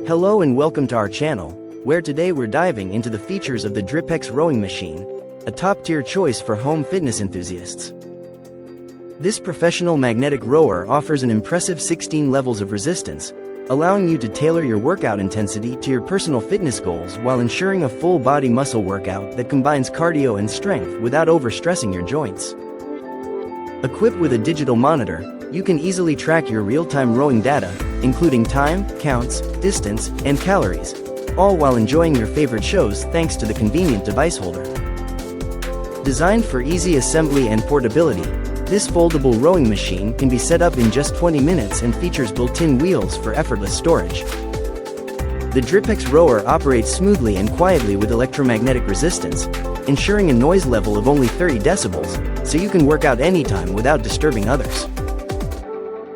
Hello and welcome to our channel, where today we're diving into the features of the Dripex Rowing Machine, a top-tier choice for home fitness enthusiasts. This professional magnetic rower offers an impressive 16 levels of resistance, allowing you to tailor your workout intensity to your personal fitness goals while ensuring a full-body muscle workout that combines cardio and strength without overstressing your joints. Equipped with a digital monitor, you can easily track your real-time rowing data, including time, counts, distance, and calories, all while enjoying your favorite shows thanks to the convenient device holder. Designed for easy assembly and portability, this foldable rowing machine can be set up in just 20 minutes and features built-in wheels for effortless storage. The Dripex rower operates smoothly and quietly with electromagnetic resistance, ensuring a noise level of only 30 decibels, so you can work out anytime without disturbing others.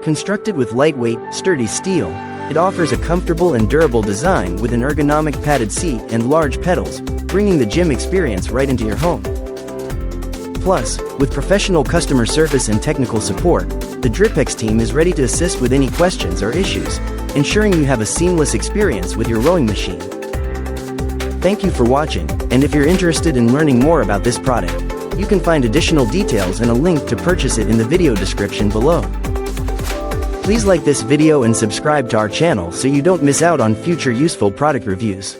Constructed with lightweight, sturdy steel, it offers a comfortable and durable design with an ergonomic padded seat and large pedals, bringing the gym experience right into your home. Plus, with professional customer service and technical support, the Dripex team is ready to assist with any questions or issues, ensuring you have a seamless experience with your rowing machine. Thank you for watching, and if you're interested in learning more about this product, you can find additional details and a link to purchase it in the video description below. Please like this video and subscribe to our channel so you don't miss out on future useful product reviews.